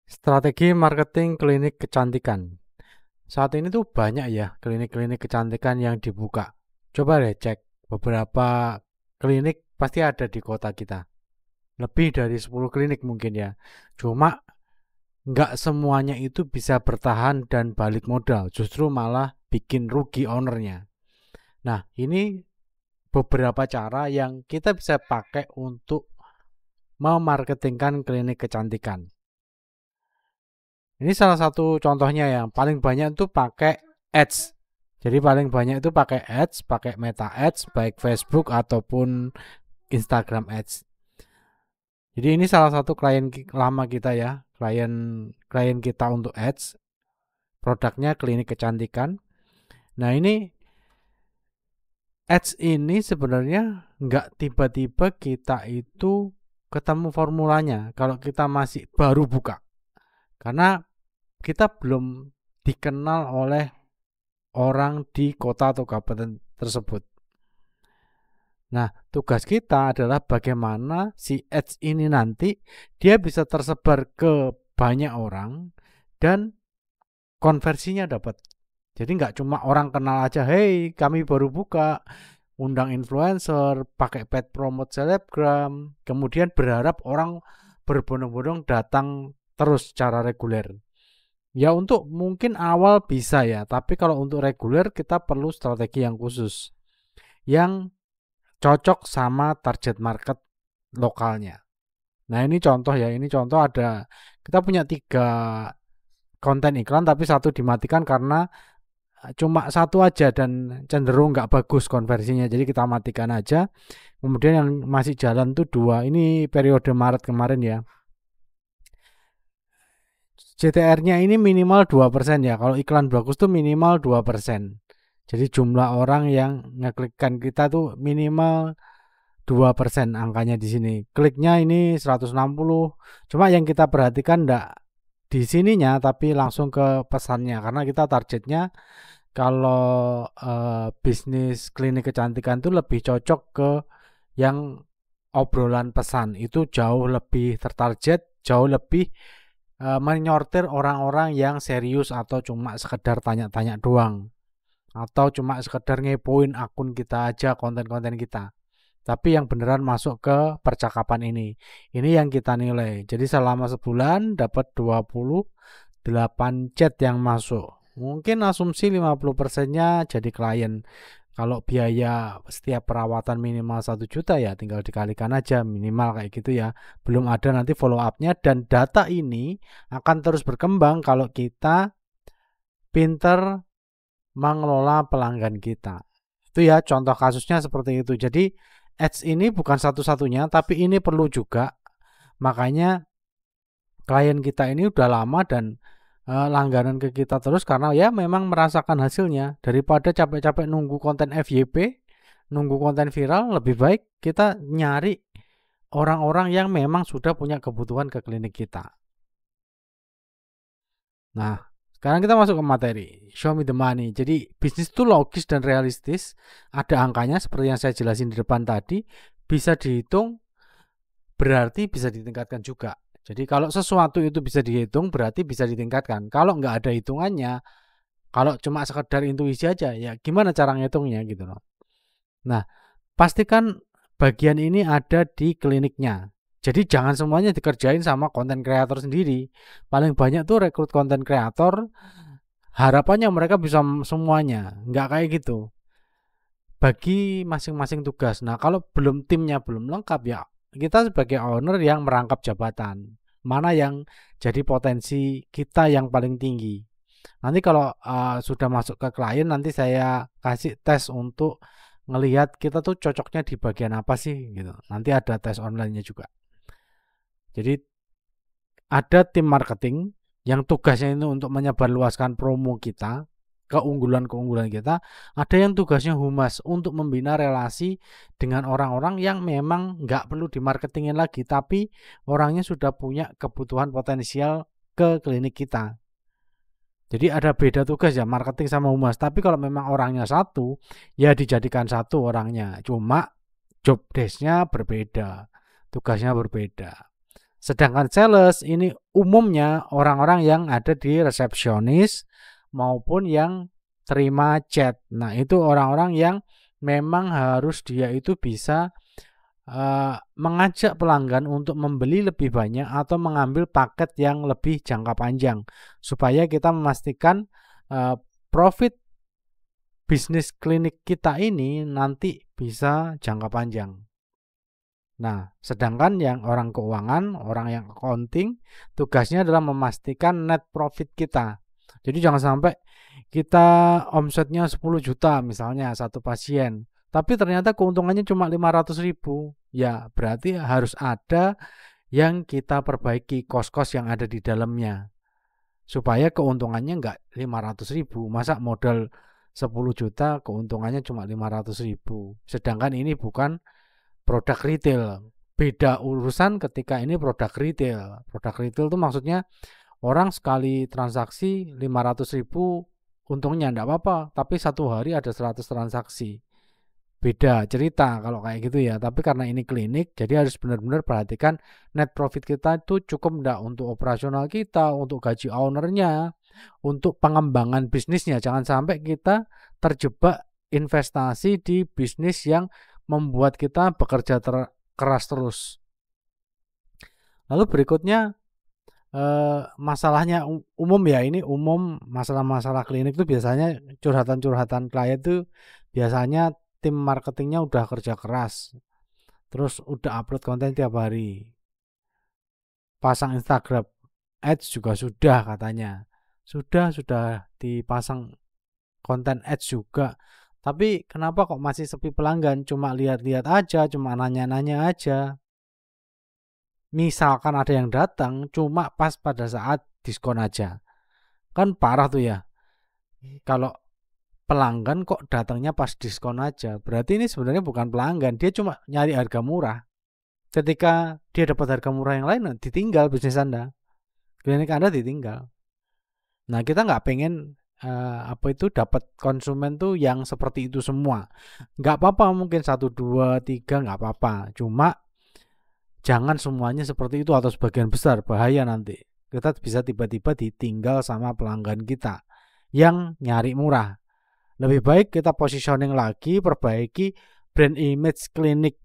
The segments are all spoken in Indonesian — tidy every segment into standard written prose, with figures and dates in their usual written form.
Strategi marketing klinik kecantikan. Saat ini tuh banyak ya klinik-klinik kecantikan yang dibuka. Coba deh cek beberapa klinik pasti ada di kota kita. Lebih dari 10 klinik mungkin ya. Cuma nggak semuanya itu bisa bertahan dan balik modal. Justru malah bikin rugi ownernya. Nah, ini beberapa cara yang kita bisa pakai untuk memarketingkan klinik kecantikan. Ini salah satu contohnya yang paling banyak itu pakai ads. Jadi paling banyak itu pakai ads, pakai meta ads, baik Facebook ataupun Instagram ads. Jadi ini salah satu klien lama kita ya, klien klien kita untuk ads, produknya klinik kecantikan. Nah ini ads ini sebenarnya nggak tiba-tiba kita itu ketemu formulanya kalau kita masih baru buka. Karena kita belum dikenal oleh orang di kota atau kabupaten tersebut. Nah, tugas kita adalah bagaimana si ads ini nanti dia bisa tersebar ke banyak orang dan konversinya dapat. Jadi nggak cuma orang kenal aja, hey kami baru buka, undang influencer, pakai paid promote selebgram, kemudian berharap orang berbondong-bondong datang terus secara reguler. Ya untuk mungkin awal bisa ya, tapi kalau untuk reguler kita perlu strategi yang khusus yang cocok sama target market lokalnya. Nah ini contoh ya, ini contoh ada kita punya 3 konten iklan tapi satu dimatikan karena cuma satu aja dan cenderung nggak bagus konversinya, jadi kita matikan aja. Kemudian yang masih jalan tuh 2, ini periode Maret kemarin ya. CTR-nya ini minimal 2% ya. Kalau iklan bagus tuh minimal 2%. Jadi jumlah orang yang ngeklikkan kita tuh minimal 2% angkanya di sini. Kliknya ini 160. Cuma yang kita perhatikan enggak di sininya tapi langsung ke pesannya karena kita targetnya kalau bisnis klinik kecantikan tuh lebih cocok ke yang obrolan pesan. Itu jauh lebih tertarget, jauh lebih menyortir orang-orang yang serius atau cuma sekedar tanya-tanya doang atau cuma sekedar ngepoin akun kita aja, konten-konten kita, tapi yang beneran masuk ke percakapan ini yang kita nilai. Jadi selama sebulan dapat 28 chat yang masuk, mungkin asumsi 50%-nya jadi klien. Kalau biaya setiap perawatan minimal 1 juta ya tinggal dikalikan aja minimal kayak gitu ya. Belum ada nanti follow up-nya dan data ini akan terus berkembang kalau kita pinter mengelola pelanggan kita. Itu ya contoh kasusnya seperti itu. Jadi ads ini bukan satu-satunya tapi ini perlu juga. Makanya klien kita ini udah lama dan langganan ke kita terus karena ya memang merasakan hasilnya. Daripada capek-capek nunggu konten FYP, nunggu konten viral, lebih baik kita nyari orang-orang yang memang sudah punya kebutuhan ke klinik kita. Nah, sekarang kita masuk ke materi. Show me the money. Jadi bisnis itu logis dan realistis. Ada angkanya seperti yang saya jelasin di depan tadi. Bisa dihitung, berarti bisa ditingkatkan juga. Jadi kalau sesuatu itu bisa dihitung berarti bisa ditingkatkan. Kalau nggak ada hitungannya, kalau cuma sekedar intuisi aja, ya gimana cara ngitungnya gitu loh. Nah, pastikan bagian ini ada di kliniknya. Jadi jangan semuanya dikerjain sama konten kreator sendiri. Paling banyak tuh rekrut konten kreator, harapannya mereka bisa semuanya. Nggak kayak gitu. Bagi masing-masing tugas. Nah, kalau timnya belum lengkap ya kita sebagai owner yang merangkap jabatan. Mana yang jadi potensi kita yang paling tinggi. Nanti kalau sudah masuk ke klien nanti saya kasih tes untuk ngelihat kita tuh cocoknya di bagian apa sih gitu. Nanti ada tes online-nya juga. Jadi ada tim marketing yang tugasnya itu untuk menyebarluaskan promo kita, keunggulan-keunggulan kita. Ada yang tugasnya humas untuk membina relasi dengan orang-orang yang memang nggak perlu dimarketingin lagi, tapi orangnya sudah punya kebutuhan potensial ke klinik kita. Jadi ada beda tugas ya marketing sama humas. Tapi kalau memang orangnya satu, ya dijadikan satu orangnya. Cuma job desk-nya berbeda, tugasnya berbeda. Sedangkan sales ini umumnya orang-orang yang ada di resepsionis maupun yang terima chat. Nah, itu orang-orang yang memang harus dia itu bisa mengajak pelanggan untuk membeli lebih banyak atau mengambil paket yang lebih jangka panjang supaya kita memastikan profit bisnis klinik kita ini nanti bisa jangka panjang. Nah, sedangkan yang orang keuangan, orang yang accounting, tugasnya adalah memastikan net profit kita. Jadi jangan sampai kita omsetnya 10 juta misalnya satu pasien, tapi ternyata keuntungannya cuma 500.000. Ya, berarti harus ada yang kita perbaiki kos-kos yang ada di dalamnya. Supaya keuntungannya enggak 500.000. Masa modal 10 juta keuntungannya cuma 500.000. Sedangkan ini bukan produk retail. Beda urusan ketika ini produk retail. Produk retail itu maksudnya orang sekali transaksi 500.000 untungnya enggak apa-apa, tapi satu hari ada 100 transaksi. Beda cerita kalau kayak gitu ya. Tapi karena ini klinik, jadi harus benar-benar perhatikan net profit kita itu cukup enggak untuk operasional kita, untuk gaji ownernya, untuk pengembangan bisnisnya. Jangan sampai kita terjebak investasi di bisnis yang membuat kita bekerja keras terus. Lalu berikutnya masalahnya umum ya, ini umum masalah-masalah klinik itu biasanya curhatan-curhatan klien itu biasanya tim marketingnya udah kerja keras, terus udah upload konten tiap hari, pasang Instagram ads juga sudah katanya, sudah dipasang konten ads juga, tapi kenapa kok masih sepi pelanggan, cuma lihat-lihat aja, cuma nanya-nanya aja. Misalkan ada yang datang cuma pas pada saat diskon aja, kan parah tuh ya. Kalau pelanggan kok datangnya pas diskon aja, berarti ini sebenarnya bukan pelanggan, dia cuma nyari harga murah. Ketika dia dapat harga murah yang lain, ditinggal bisnis Anda, klinik Anda ditinggal. Nah, kita nggak pengen dapat konsumen tuh yang seperti itu semua. Nggak apa-apa, mungkin 1, 2, 3 nggak apa-apa, cuma jangan semuanya seperti itu atau sebagian besar, bahaya nanti. Kita bisa tiba-tiba ditinggal sama pelanggan kita yang nyari murah. Lebih baik kita positioning lagi, perbaiki brand image klinik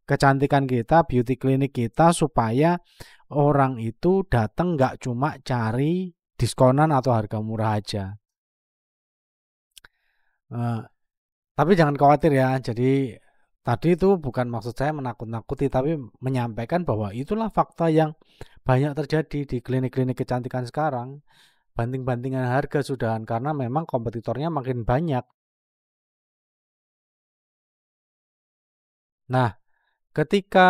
kecantikan kita, beauty klinik kita, supaya orang itu datang nggak cuma cari diskonan atau harga murah aja. Tapi jangan khawatir ya, jadi tadi itu bukan maksud saya menakut-nakuti, tapi menyampaikan bahwa itulah fakta yang banyak terjadi di klinik-klinik kecantikan sekarang. Banting-bantingan harga sudahan karena memang kompetitornya makin banyak. Nah, ketika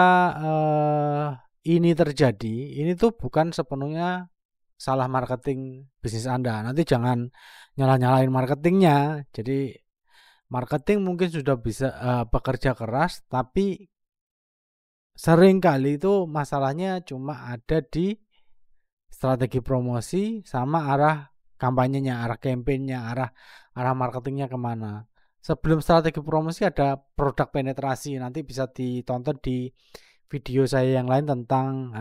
ini terjadi, ini tuh bukan sepenuhnya salah marketing bisnis Anda. Nanti jangan nyalah-nyalahin marketingnya. Jadi marketing mungkin sudah bisa bekerja keras, tapi sering kali itu masalahnya cuma ada di strategi promosi sama arah kampanyenya, arah kampanyenya, arah marketingnya kemana. Sebelum strategi promosi ada produk penetrasi, nanti bisa ditonton di video saya yang lain tentang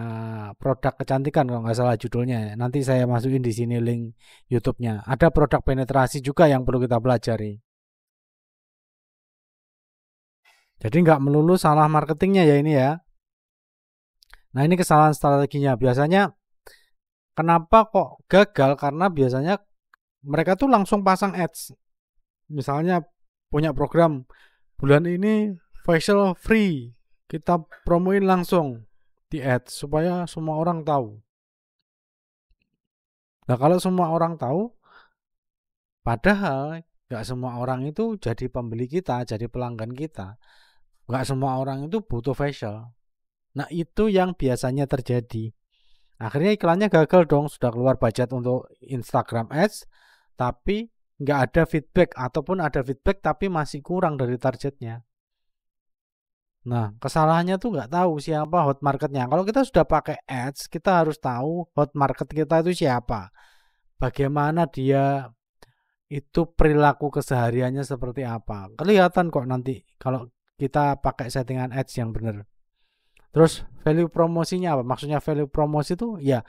produk kecantikan kalau nggak salah judulnya. Nanti saya masukin di sini link YouTube-nya. Ada produk penetrasi juga yang perlu kita pelajari. Jadi nggak melulu salah marketingnya ya ini ya. Nah, ini kesalahan strateginya. Biasanya kenapa kok gagal? Karena biasanya mereka tuh langsung pasang ads. Misalnya punya program bulan ini facial free, kita promoin langsung di ads supaya semua orang tahu. Nah, kalau semua orang tahu, padahal nggak semua orang itu jadi pembeli kita, jadi pelanggan kita. Nggak semua orang itu butuh facial. Nah, itu yang biasanya terjadi. Akhirnya iklannya gagal dong, sudah keluar budget untuk Instagram Ads, tapi nggak ada feedback, ataupun ada feedback tapi masih kurang dari targetnya. Nah, kesalahannya tuh nggak tahu siapa hot marketnya. Kalau kita sudah pakai ads, kita harus tahu hot market kita itu siapa. Bagaimana dia itu perilaku kesehariannya seperti apa. Kelihatan kok nanti kalau kita pakai settingan ads yang benar. Terus value promosinya apa? Maksudnya value promosi itu ya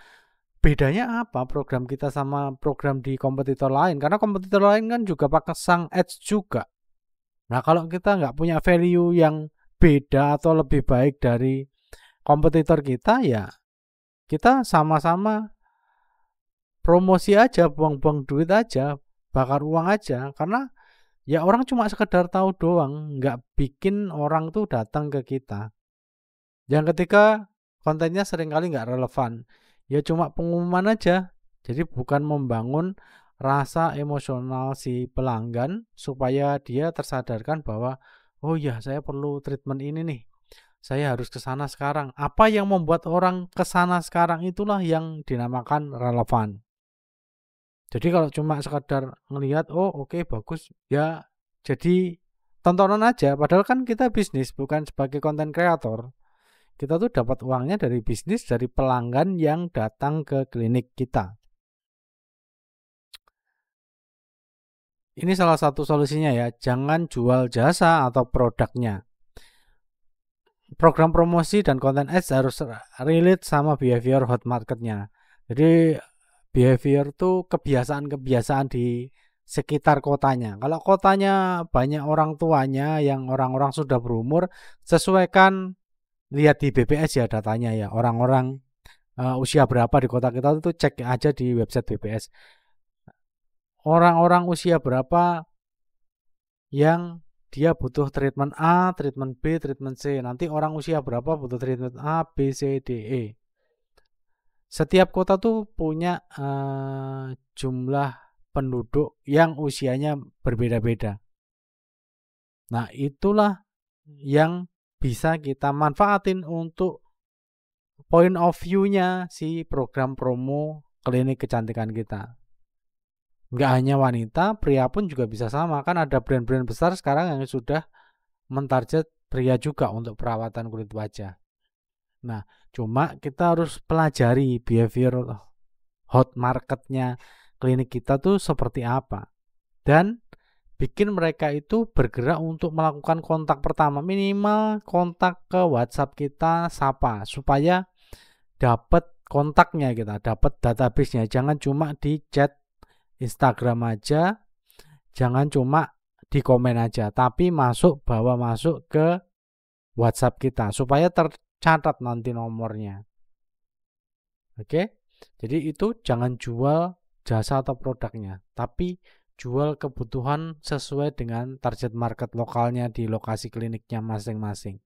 bedanya apa program kita sama program di kompetitor lain? Karena kompetitor lain kan juga pasang ads juga. Nah, kalau kita nggak punya value yang beda atau lebih baik dari kompetitor kita, ya kita sama-sama promosi aja, buang-buang duit aja, bakar uang aja. Karena ya orang cuma sekedar tahu doang, nggak bikin orang tuh datang ke kita. Yang ketika kontennya seringkali nggak relevan, ya cuma pengumuman aja. Jadi bukan membangun rasa emosional si pelanggan supaya dia tersadarkan bahwa oh ya saya perlu treatment ini nih. Saya harus ke sana sekarang. Apa yang membuat orang ke sana sekarang itulah yang dinamakan relevan. Jadi kalau cuma sekadar ngelihat oh oke, bagus ya jadi tontonan aja padahal kan kita bisnis bukan sebagai konten kreator. Kita tuh dapat uangnya dari bisnis, dari pelanggan yang datang ke klinik kita. Ini salah satu solusinya ya, jangan jual jasa atau produknya. Program promosi dan konten ads harus relate sama behavior hot marketnya. Jadi behavior tuh kebiasaan-kebiasaan di sekitar kotanya. Kalau kotanya banyak orang tuanya yang orang-orang sudah berumur, sesuaikan lihat di BPS ya datanya ya. Orang-orang usia berapa di kota kita itu cek aja di website BPS. Orang-orang usia berapa yang dia butuh treatment A, treatment B, treatment C. Nanti orang usia berapa butuh treatment A, B, C, D, E. Setiap kota tuh punya jumlah penduduk yang usianya berbeda-beda. Nah, itulah yang bisa kita manfaatin untuk point of view-nya si program promo klinik kecantikan kita. Nggak hanya wanita, pria pun juga bisa sama. Kan ada brand-brand besar sekarang yang sudah mentarget pria juga untuk perawatan kulit wajah. Nah, cuma kita harus pelajari behavior hot marketnya klinik kita tuh seperti apa. Dan bikin mereka itu bergerak untuk melakukan kontak pertama. Minimal kontak ke WhatsApp kita, sapa. Supaya dapat kontaknya kita, dapat database-nya. Jangan cuma di chat Instagram aja, jangan cuma di komen aja, tapi bawa masuk ke WhatsApp kita supaya tercatat nanti nomornya. Oke, jadi itu jangan jual jasa atau produknya, tapi jual kebutuhan sesuai dengan target market lokalnya di lokasi kliniknya masing-masing.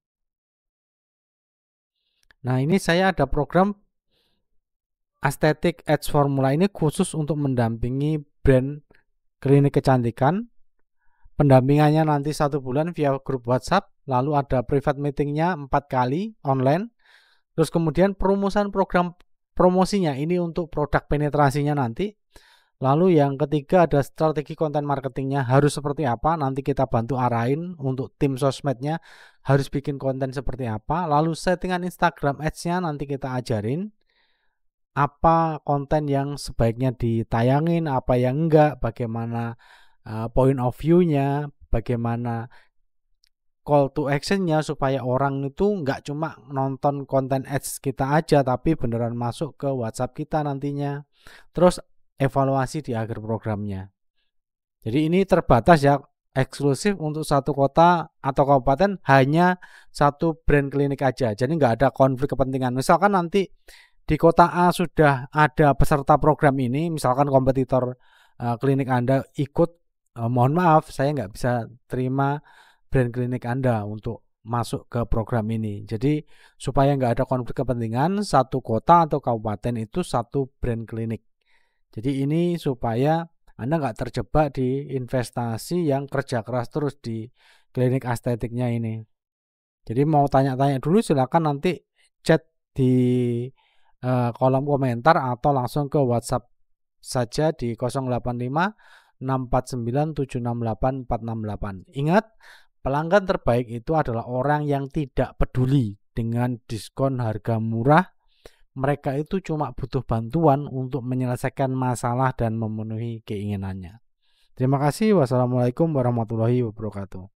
Nah, ini saya ada program Aesthetic Ads Formula, ini khusus untuk mendampingi brand klinik kecantikan. Pendampingannya nanti 1 bulan via grup WhatsApp, lalu ada private meetingnya 4 kali online. Terus kemudian perumusan program promosinya ini untuk produk penetrasinya nanti. Lalu yang ketiga ada strategi konten marketingnya harus seperti apa, nanti kita bantu arahin untuk tim sosmednya harus bikin konten seperti apa. Lalu settingan Instagram ads-nya nanti kita ajarin apa konten yang sebaiknya ditayangin, apa yang enggak, bagaimana point of view-nya, bagaimana call to action-nya supaya orang itu enggak cuma nonton konten ads kita aja tapi beneran masuk ke WhatsApp kita nantinya. Terus evaluasi di akhir programnya. Jadi ini terbatas ya, eksklusif untuk satu kota atau kabupaten, hanya satu brand klinik aja. Jadi enggak ada konflik kepentingan. Misalkan nanti di kota A sudah ada peserta program ini, misalkan kompetitor klinik Anda ikut, mohon maaf saya nggak bisa terima brand klinik Anda untuk masuk ke program ini. Jadi supaya nggak ada konflik kepentingan, satu kota atau kabupaten itu satu brand klinik. Jadi ini supaya Anda nggak terjebak di investasi yang kerja keras terus di klinik estetiknya ini. Jadi mau tanya-tanya dulu silakan nanti chat di kolom komentar atau langsung ke WhatsApp saja di 085 649 768 468. Ingat, pelanggan terbaik itu adalah orang yang tidak peduli dengan diskon harga murah. Mereka itu cuma butuh bantuan untuk menyelesaikan masalah dan memenuhi keinginannya. Terima kasih. Wassalamualaikum warahmatullahi wabarakatuh.